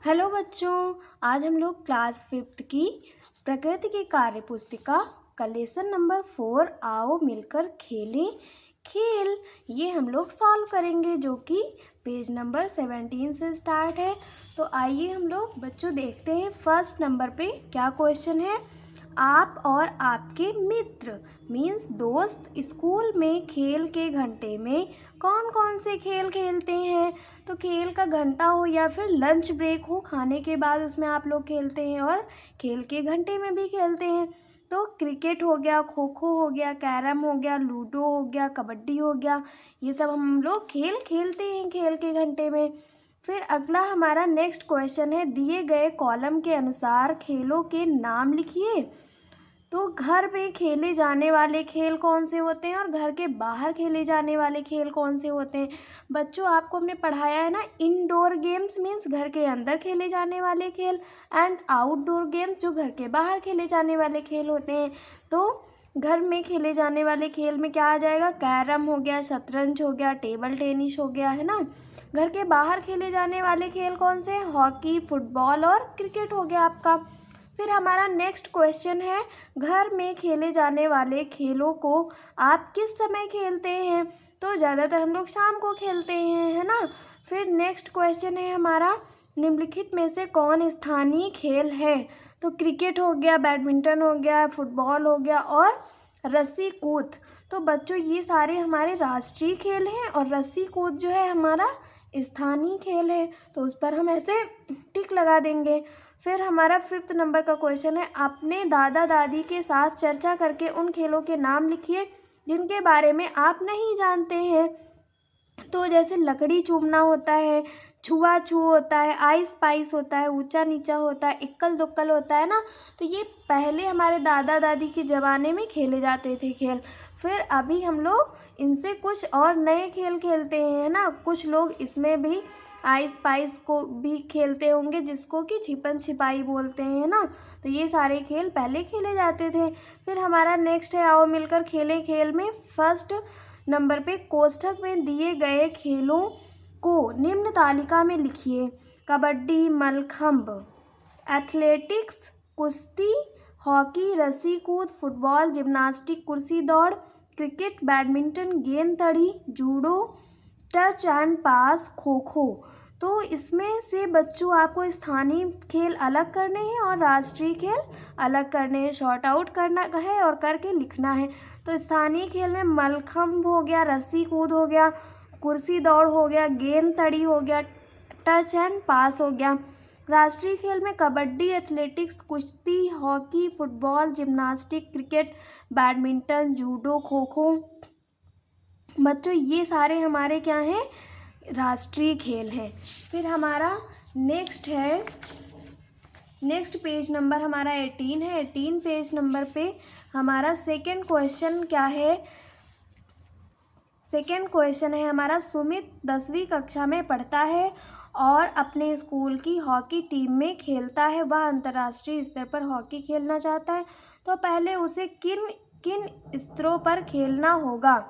Hello बच्चों, आज हम लोग क्लास 5th की प्रकृति की कार्य पुस्तिका का लेसन नंबर 4 आओ मिलकर खेलें खेल ये हम लोग सॉल्व करेंगे, जो कि पेज नंबर 17 से स्टार्ट है। तो आइए हम लोग बच्चों देखते हैं फर्स्ट नंबर पे क्या क्वेश्चन है। आप और आपके मित्र मीन्स दोस्त स्कूल में खेल के घंटे में कौन कौन से खेल खेलते हैं। तो खेल का घंटा हो या फिर लंच ब्रेक हो, खाने के बाद उसमें आप लोग खेलते हैं और खेल के घंटे में भी खेलते हैं। तो क्रिकेट हो गया, खो खो हो गया, कैरम हो गया, लूडो हो गया, कबड्डी हो गया, ये सब हम लोग खेल खेलते हैं खेल के घंटे में। फिर अगला हमारा नेक्स्ट क्वेश्चन है, दिए गए कॉलम के अनुसार खेलों के नाम लिखिए। तो घर में खेले जाने वाले खेल कौन से होते हैं और घर के बाहर खेले जाने वाले खेल कौन से होते हैं। बच्चों आपको हमने पढ़ाया है ना, इनडोर गेम्स मीन्स घर के अंदर खेले जाने वाले खेल एंड आउटडोर गेम्स जो घर के बाहर खेले जाने वाले खेल होते हैं। तो घर में खेले जाने वाले खेल में क्या आ जाएगा, कैरम हो गया, शतरंज हो गया, टेबल टेनिस हो गया, है ना। घर के बाहर खेले जाने वाले खेल कौन से हैं, हॉकी, फुटबॉल और क्रिकेट हो गया आपका। फिर हमारा नेक्स्ट क्वेश्चन है, घर में खेले जाने वाले खेलों को आप किस समय खेलते हैं। तो ज़्यादातर हम लोग शाम को खेलते हैं, है ना। फिर नेक्स्ट क्वेश्चन है हमारा, निम्नलिखित में से कौन स्थानीय खेल है। तो क्रिकेट हो गया, बैडमिंटन हो गया, फुटबॉल हो गया और रस्सी कूद। तो बच्चों ये सारे हमारे राष्ट्रीय खेल हैं और रस्सी कूद जो है हमारा स्थानीय खेल है, तो उस पर हम ऐसे टिक लगा देंगे। फिर हमारा 5th नंबर का क्वेश्चन है, अपने दादा दादी के साथ चर्चा करके उन खेलों के नाम लिखिए जिनके बारे में आप नहीं जानते हैं। तो जैसे लकड़ी चूमना होता है, छुआ छू होता है, आइस पाइस होता है, ऊंचा नीचा होता है, इक्कल दुक्कल होता है ना। तो ये पहले हमारे दादा दादी के ज़माने में खेले जाते थे खेल। फिर अभी हम लोग इनसे कुछ और नए खेल खेलते हैं, है ना। कुछ लोग इसमें भी आइस पाइस को भी खेलते होंगे, जिसको कि छिपन छिपाई बोलते हैं ना। तो ये सारे खेल पहले खेले जाते थे। फिर हमारा नेक्स्ट है, आओ मिलकर खेलें खेल में फर्स्ट नंबर पे कोष्ठक में दिए गए खेलों को निम्न तालिका में लिखिए। कबड्डी, मलखंभ, एथलेटिक्स, कुश्ती, हॉकी, रस्सी कूद, फुटबॉल, जिम्नास्टिक, कुर्सी दौड़, क्रिकेट, बैडमिंटन, गेंद तड़ी, जूडो, टच एंड पास, खो खो। तो इसमें से बच्चों आपको स्थानीय खेल अलग करने हैं और राष्ट्रीय खेल अलग करने हैं, शॉर्ट आउट करना है और करके लिखना है। तो स्थानीय खेल में मलखंभ हो गया, रस्सी कूद हो गया, कुर्सी दौड़ हो गया, गेंद तड़ी हो गया, टच एंड पास हो गया। राष्ट्रीय खेल में कबड्डी, एथलेटिक्स, कुश्ती, hockey, football, gymnastic, cricket, badminton, judo, kho kho. बच्चों ये सारे हमारे क्या हैं, राष्ट्रीय खेल हैं। फिर हमारा नेक्स्ट है, नेक्स्ट पेज नंबर हमारा 18 है। 18 पेज नंबर पे हमारा सेकंड क्वेश्चन क्या है, सेकंड क्वेश्चन है हमारा, सुमित 10वीं कक्षा में पढ़ता है और अपने स्कूल की हॉकी टीम में खेलता है। वह अंतर्राष्ट्रीय स्तर पर हॉकी खेलना चाहता है, तो पहले उसे किन किन स्तरों पर खेलना होगा।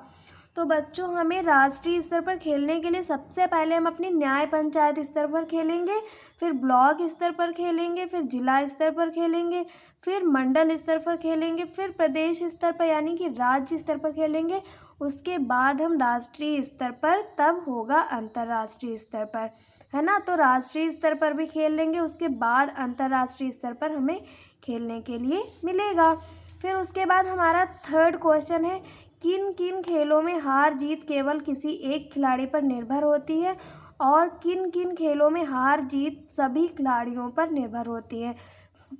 तो बच्चों हमें राष्ट्रीय स्तर पर खेलने के लिए सबसे पहले हम अपनी न्याय पंचायत स्तर पर खेलेंगे, फिर ब्लॉक स्तर पर खेलेंगे, फिर जिला स्तर पर खेलेंगे, फिर मंडल स्तर पर खेलेंगे, फिर प्रदेश स्तर पर यानी कि राज्य स्तर पर खेलेंगे। उसके बाद हम राष्ट्रीय स्तर पर, तब होगा अंतर्राष्ट्रीय स्तर पर, है ना। तो राष्ट्रीय स्तर पर भी खेल लेंगे, उसके बाद अंतर्राष्ट्रीय स्तर पर हमें खेलने के लिए मिलेगा। फिर उसके बाद हमारा थर्ड क्वेश्चन है, किन किन खेलों में हार जीत केवल किसी एक खिलाड़ी पर निर्भर होती है और किन किन खेलों में हार जीत सभी खिलाड़ियों पर निर्भर होती है।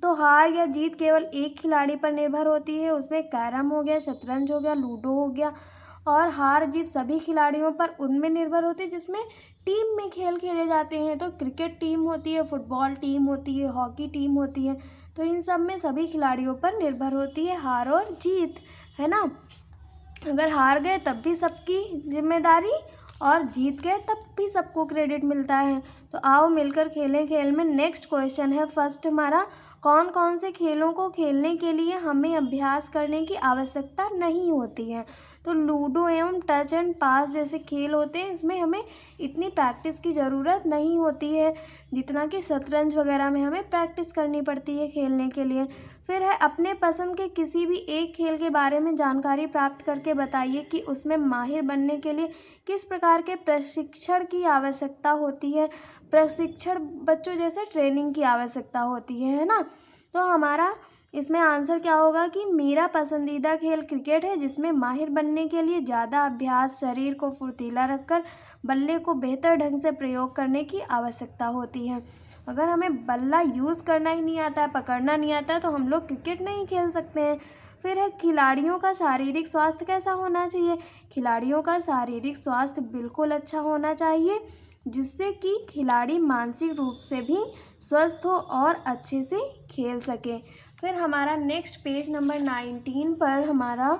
तो हार या जीत केवल एक खिलाड़ी पर निर्भर होती है, उसमें कैरम हो गया, शतरंज हो गया, लूडो हो गया। और हार जीत सभी खिलाड़ियों पर उनमें निर्भर होती है जिसमें टीम में खेल खेले जाते हैं। तो क्रिकेट टीम होती है, फुटबॉल टीम होती है, हॉकी टीम होती है। तो इन सब में सभी खिलाड़ियों पर निर्भर होती है हार और जीत, है ना। अगर हार गए तब भी सबकी जिम्मेदारी और जीत गए तब भी सबको क्रेडिट मिलता है। तो आओ मिलकर खेलें खेल में नेक्स्ट क्वेश्चन है फर्स्ट हमारा, कौन कौन से खेलों को खेलने के लिए हमें अभ्यास करने की आवश्यकता नहीं होती है। तो लूडो एवं टच एंड पास जैसे खेल होते हैं, इसमें हमें इतनी प्रैक्टिस की ज़रूरत नहीं होती है जितना कि शतरंज वगैरह में हमें प्रैक्टिस करनी पड़ती है खेलने के लिए। फिर है अपने पसंद के किसी भी एक खेल के बारे में जानकारी प्राप्त करके बताइए कि उसमें माहिर बनने के लिए किस प्रकार के प्रशिक्षण की आवश्यकता होती है। प्रशिक्षण बच्चों जैसे ट्रेनिंग की आवश्यकता होती है ना। तो हमारा इसमें आंसर क्या होगा कि मेरा पसंदीदा खेल क्रिकेट है, जिसमें माहिर बनने के लिए ज़्यादा अभ्यास, शरीर को फुर्तीला रखकर बल्ले को बेहतर ढंग से प्रयोग करने की आवश्यकता होती है। अगर हमें बल्ला यूज़ करना ही नहीं आता है, पकड़ना नहीं आता है, तो हम लोग क्रिकेट नहीं खेल सकते हैं। फिर है खिलाड़ियों का शारीरिक स्वास्थ्य कैसा होना चाहिए। खिलाड़ियों का शारीरिक स्वास्थ्य बिल्कुल अच्छा होना चाहिए, जिससे कि खिलाड़ी मानसिक रूप से भी स्वस्थ हो और अच्छे से खेल सके। फिर हमारा नेक्स्ट पेज नंबर 19 पर हमारा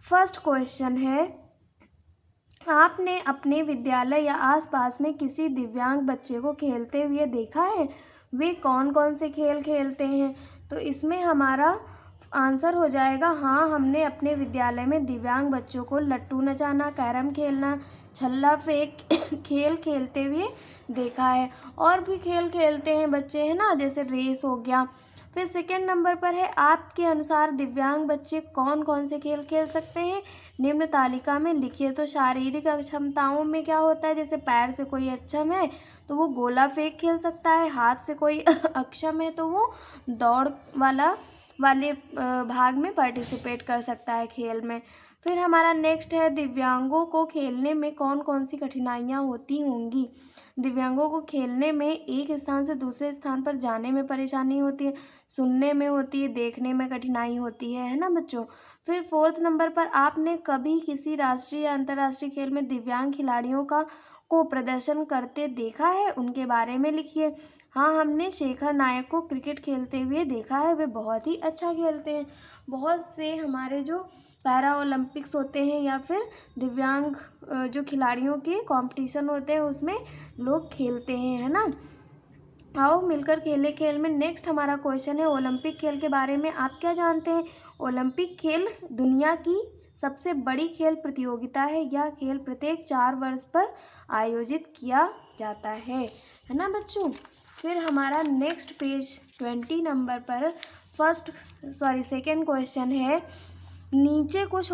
फर्स्ट क्वेश्चन है, आपने अपने विद्यालय या आसपास में किसी दिव्यांग बच्चे को खेलते हुए देखा है? वे कौन कौन से खेल खेलते हैं? तो इसमें हमारा आंसर हो जाएगा हाँ, हमने अपने विद्यालय में दिव्यांग बच्चों को लट्टू नचाना, कैरम खेलना, छल्ला फेंक खेल खेलते हुए देखा है। और भी खेल खेलते हैं बच्चे, है ना, जैसे रेस हो गया। फिर सेकंड नंबर पर है, आपके अनुसार दिव्यांग बच्चे कौन कौन से खेल खेल सकते हैं? निम्न तालिका में लिखिए। तो शारीरिक अक्षमताओं में क्या होता है, जैसे पैर से कोई अक्षम है तो वो गोला फेंक खेल सकता है, हाथ से कोई अक्षम है तो वो दौड़ वाले भाग में पार्टिसिपेट कर सकता है खेल में। फिर हमारा नेक्स्ट है, दिव्यांगों को खेलने में कौन कौन सी कठिनाइयाँ होती होंगी? दिव्यांगों को खेलने में एक स्थान से दूसरे स्थान पर जाने में परेशानी होती है, सुनने में होती है, देखने में कठिनाई होती है ना बच्चों। फिर फोर्थ नंबर पर, आपने कभी किसी राष्ट्रीय या अंतर्राष्ट्रीय खेल में दिव्यांग खिलाड़ियों को प्रदर्शन करते देखा है? उनके बारे में लिखिए। हाँ, हमने शेखर नायक को क्रिकेट खेलते हुए देखा है, वे बहुत ही अच्छा खेलते हैं। बहुत से हमारे जो पैरा ओलंपिक्स होते हैं या फिर दिव्यांग जो खिलाड़ियों के कंपटीशन होते हैं उसमें लोग खेलते हैं, है ना। आओ मिलकर खेले खेल में नेक्स्ट हमारा क्वेश्चन है, ओलंपिक खेल के बारे में आप क्या जानते हैं? ओलंपिक खेल दुनिया की सबसे बड़ी खेल प्रतियोगिता है। यह खेल प्रत्येक 4 वर्ष पर आयोजित किया जाता है ना बच्चों। फिर हमारा नेक्स्ट पेज 20 नंबर पर सेकंड क्वेश्चन है, नीचे कुछ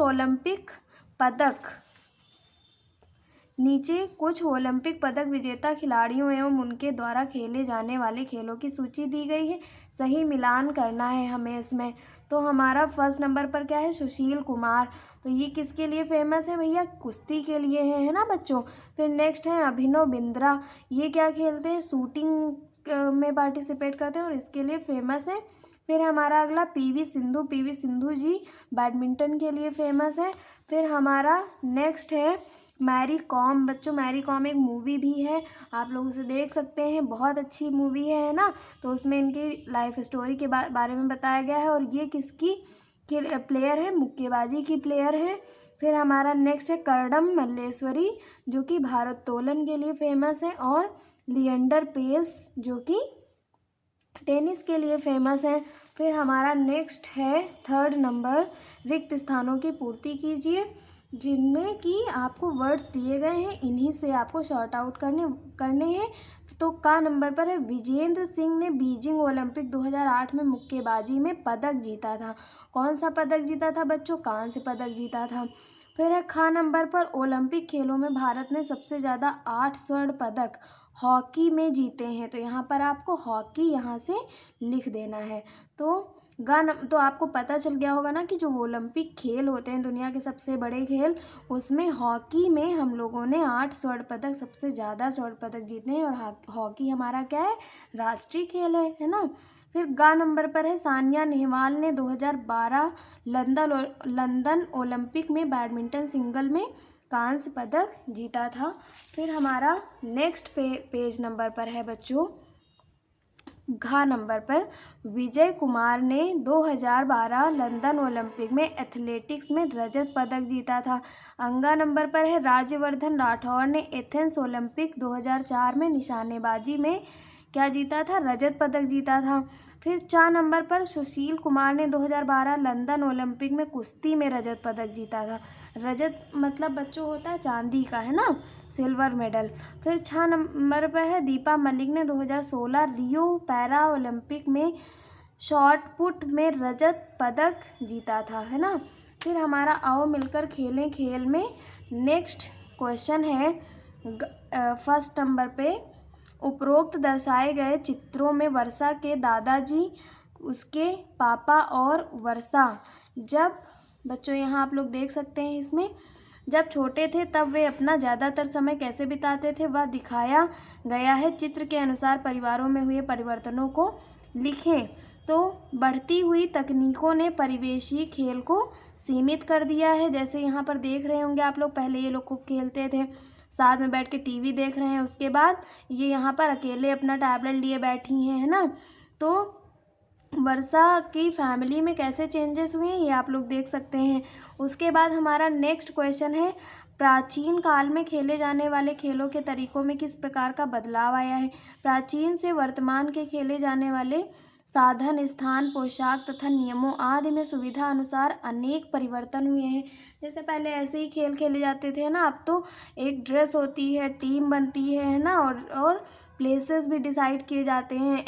ओलंपिक पदक विजेता खिलाड़ियों एवं उनके द्वारा खेले जाने वाले खेलों की सूची दी गई है, सही मिलान करना है हमें इसमें। तो हमारा फर्स्ट नंबर पर क्या है, सुशील कुमार। तो ये किसके लिए फेमस है भैया? कुश्ती के लिए है ना बच्चों। फिर नेक्स्ट है अभिनव बिंद्रा, ये क्या खेलते हैं? शूटिंग में पार्टिसिपेट करते हैं और इसके लिए फेमस है। फिर हमारा अगला पीवी सिंधु जी बैडमिंटन के लिए फेमस है। फिर हमारा नेक्स्ट है मैरी कॉम। बच्चों मैरी कॉम एक मूवी भी है, आप लोग उसे देख सकते हैं, बहुत अच्छी मूवी है ना। तो उसमें इनकी लाइफ स्टोरी के बारे में बताया गया है और ये किसकी प्लेयर है? मुक्केबाजी की प्लेयर है। फिर हमारा नेक्स्ट है करडम मल्लेश्वरी, जो कि भारोत्तोलन के लिए फेमस है, और लिएंडर पेस जो कि टेनिस के लिए फेमस है। फिर हमारा नेक्स्ट है थर्ड नंबर, रिक्त स्थानों की पूर्ति कीजिए, जिनमें कि आपको वर्ड्स दिए गए हैं, इन्हीं से आपको शॉर्ट आउट करने हैं। तो का नंबर पर है, विजेंद्र सिंह ने बीजिंग ओलंपिक 2008 में मुक्केबाजी में पदक जीता था। कौन सा पदक जीता था बच्चों? कांस्य पदक जीता था। फिर है खा नंबर पर, ओलंपिक खेलों में भारत ने सबसे ज़्यादा 8 स्वर्ण पदक हॉकी में जीते हैं। तो यहाँ पर आपको हॉकी यहाँ से लिख देना है। तो आपको पता चल गया होगा ना कि जो ओलंपिक खेल होते हैं दुनिया के सबसे बड़े खेल, उसमें हॉकी में हम लोगों ने 8 स्वर्ण पदक, सबसे ज़्यादा स्वर्ण पदक जीते हैं, और हॉकी हमारा क्या है? राष्ट्रीय खेल है ना। फिर गा नंबर पर है, सानिया नेहवाल ने 2012 लंदन ओलंपिक में बैडमिंटन सिंगल में कांस्य पदक जीता था। फिर हमारा नेक्स्ट पेज नंबर पर है बच्चों, घा नंबर पर, विजय कुमार ने 2012 लंदन ओलंपिक में एथलेटिक्स में रजत पदक जीता था। अंगा नंबर पर है, राज्यवर्धन राठौर ने एथेंस ओलंपिक 2004 में निशानेबाजी में क्या जीता था? रजत पदक जीता था। फिर 4 नंबर पर सुशील कुमार ने 2012 लंदन ओलंपिक में कुश्ती में रजत पदक जीता था। रजत मतलब बच्चों होता है चांदी का, है ना, सिल्वर मेडल। फिर 6 नंबर पर है दीपा मलिक ने 2016 रियो पैरा ओलंपिक में शॉट पुट में रजत पदक जीता था, है ना। फिर हमारा आओ मिलकर खेलें खेल में नेक्स्ट क्वेश्चन है फर्स्ट नंबर पे, उपरोक्त दर्शाए गए चित्रों में वर्षा के दादाजी, उसके पापा और वर्षा जब, बच्चों यहाँ आप लोग देख सकते हैं इसमें, जब छोटे थे तब वे अपना ज़्यादातर समय कैसे बिताते थे वह दिखाया गया है। चित्र के अनुसार परिवारों में हुए परिवर्तनों को लिखें। तो बढ़ती हुई तकनीकों ने परिवेशी खेल को सीमित कर दिया है। जैसे यहाँ पर देख रहे होंगे आप लोग, पहले ये लोग खूब खेलते थे, साथ में बैठ के टीवी देख रहे हैं, उसके बाद ये यहाँ पर अकेले अपना टैबलेट लिए बैठी हैं, है ना। तो वर्षा की फैमिली में कैसे चेंजेस हुए हैं ये आप लोग देख सकते हैं। उसके बाद हमारा नेक्स्ट क्वेश्चन है, प्राचीन काल में खेले जाने वाले खेलों के तरीकों में किस प्रकार का बदलाव आया है। प्राचीन से वर्तमान के खेले जाने वाले साधन, स्थान, पोशाक तथा नियमों आदि में सुविधा अनुसार अनेक परिवर्तन हुए हैं। जैसे पहले ऐसे ही खेल खेले जाते थे ना, अब तो एक ड्रेस होती है, टीम बनती है ना, और प्लेसेस भी डिसाइड किए जाते हैं।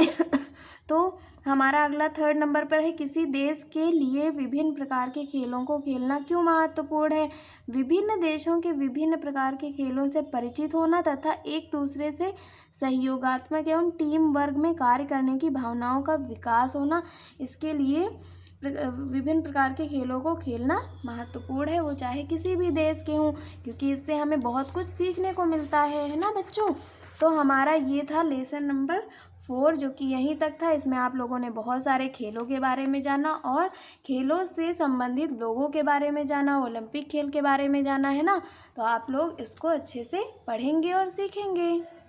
तो हमारा अगला थर्ड नंबर पर है, किसी देश के लिए विभिन्न प्रकार के खेलों को खेलना क्यों महत्वपूर्ण है। विभिन्न देशों के विभिन्न प्रकार के खेलों से परिचित होना तथा एक दूसरे से सहयोगात्मक एवं टीम वर्क में कार्य करने की भावनाओं का विकास होना, इसके लिए विभिन्न प्रकार के खेलों को खेलना महत्वपूर्ण है, वो चाहे किसी भी देश के हों, क्योंकि इससे हमें बहुत कुछ सीखने को मिलता है ना बच्चों। तो हमारा ये था लेसन नंबर 4 जो कि यहीं तक था। इसमें आप लोगों ने बहुत सारे खेलों के बारे में जाना और खेलों से संबंधित लोगों के बारे में जाना, ओलंपिक खेल के बारे में जाना, है ना। तो आप लोग इसको अच्छे से पढ़ेंगे और सीखेंगे।